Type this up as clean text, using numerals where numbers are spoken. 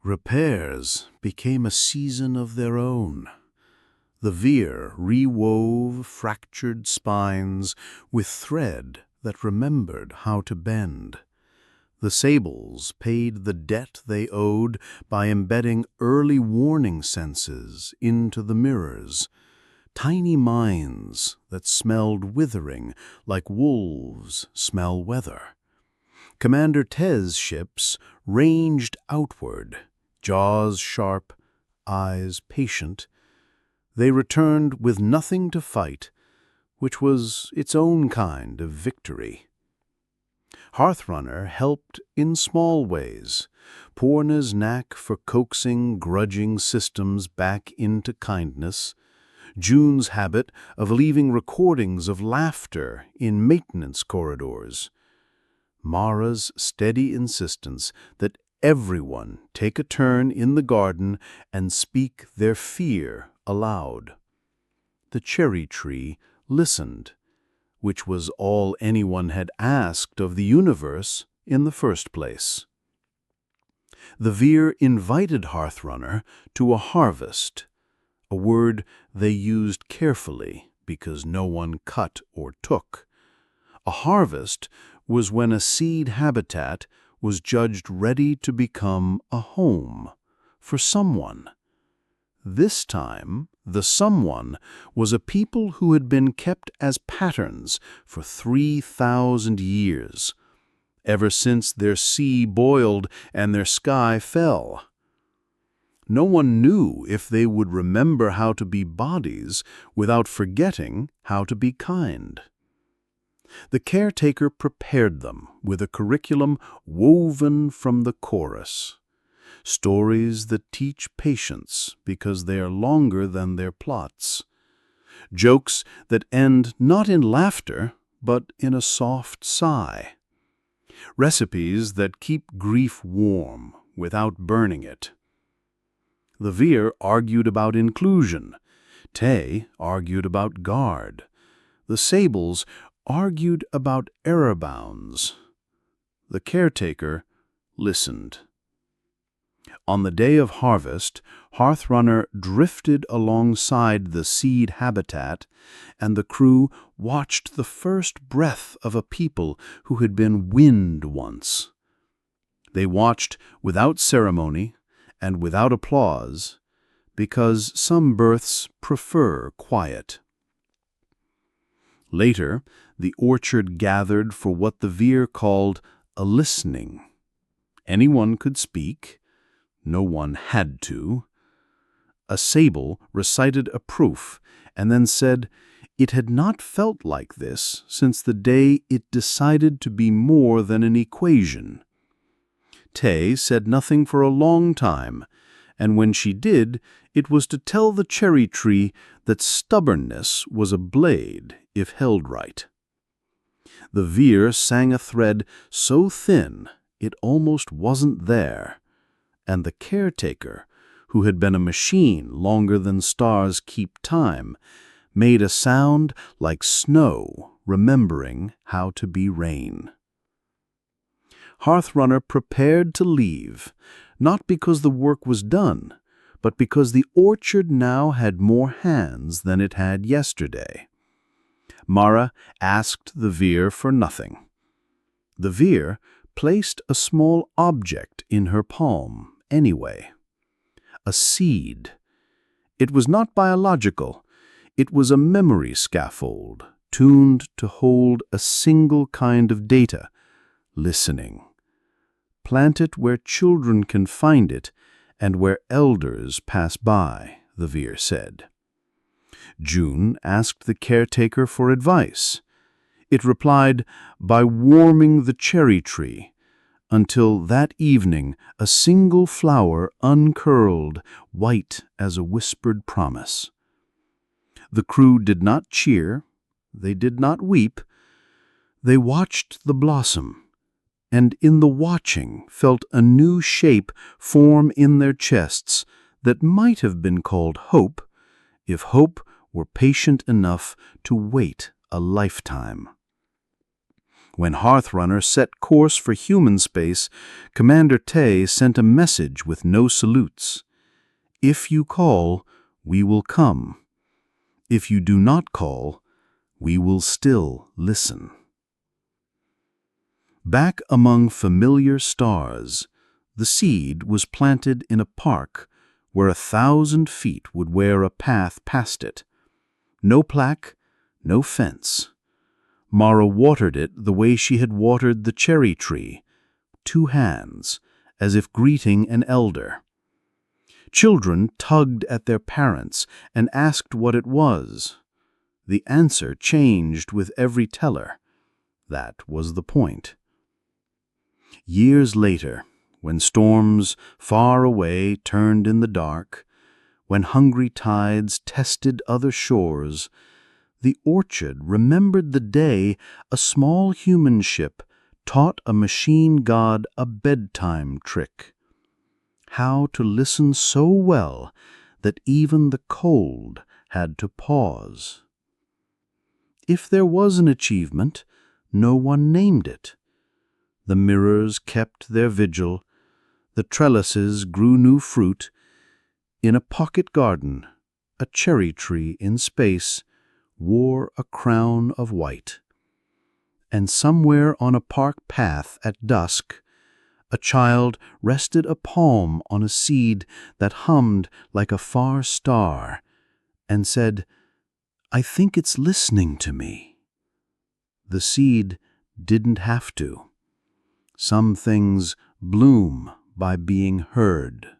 Repairs became a season of their own. The veer rewove fractured spines with thread that remembered how to bend. The sables paid the debt they owed by embedding early warning senses into the mirrors, tiny minds that smelled withering like wolves smell weather. Commander Tez's ships ranged outward, jaws sharp, eyes patient. They returned with nothing to fight, which was its own kind of victory. Hearthrunner helped in small ways. Porna's knack for coaxing grudging systems back into kindness, June's habit of leaving recordings of laughter in maintenance corridors, Mara's steady insistence that everyone take a turn in the garden and speak their fear aloud. The cherry tree listened, which was all anyone had asked of the universe in the first place. The veer invited Hearthrunner to a harvest, a word they used carefully because no one cut or took. A harvest was when a seed habitat was judged ready to become a home for someone. This time, the someone was a people who had been kept as patterns for 3,000 years, ever since their sea boiled and their sky fell. No one knew if they would remember how to be bodies without forgetting how to be kind. The caretaker prepared them with a curriculum woven from the chorus. Stories that teach patience because they are longer than their plots. Jokes that end not in laughter, but in a soft sigh. Recipes that keep grief warm without burning it. The veer argued about inclusion. Tay argued about guard. The sables argued about error bounds. The caretaker listened. On the day of harvest, Hearthrunner drifted alongside the seed habitat, and the crew watched the first breath of a people who had been wind once. They watched without ceremony and without applause, because some births prefer quiet. Later, the orchard gathered for what the veer called a listening. Anyone could speak. No one had to. A sable recited a proof and then said it had not felt like this since the day it decided to be more than an equation. Tay said nothing for a long time, and when she did, it was to tell the cherry tree that stubbornness was a blade if held right. The veer sang a thread so thin it almost wasn't there, and the caretaker, who had been a machine longer than stars keep time, made a sound like snow remembering how to be rain. Hearthrunner prepared to leave, not because the work was done, but because the orchard now had more hands than it had yesterday. Mara asked the veer for nothing. The veer placed a small object in her palm anyway. A seed. It was not biological. It was a memory scaffold tuned to hold a single kind of data, listening. Plant it where children can find it and where elders pass by, the veer said. June asked the caretaker for advice. It replied by warming the cherry tree, until that evening a single flower uncurled, white as a whispered promise. The crew did not cheer, they did not weep, they watched the blossom, and in the watching felt a new shape form in their chests that might have been called hope, if hope were patient enough to wait a lifetime. When Hearthrunner set course for human space, Commander Tay sent a message with no salutes. If you call, we will come. If you do not call, we will still listen. Back among familiar stars, the seed was planted in a park where 1,000 feet would wear a path past it. No plaque, no fence. Mara watered it the way she had watered the cherry tree, 2 hands, as if greeting an elder. Children tugged at their parents and asked what it was. The answer changed with every teller. That was the point. Years later, when storms far away turned in the dark, when hungry tides tested other shores, the orchard remembered the day a small human ship taught a machine god a bedtime trick. How to listen so well that even the cold had to pause. If there was an achievement, no one named it. The mirrors kept their vigil, the trellises grew new fruit. In a pocket garden, a cherry tree in space wore a crown of white. And somewhere on a park path at dusk, a child rested a palm on a seed that hummed like a far star and said, "I think it's listening to me." The seed didn't have to. Some things bloom by being heard.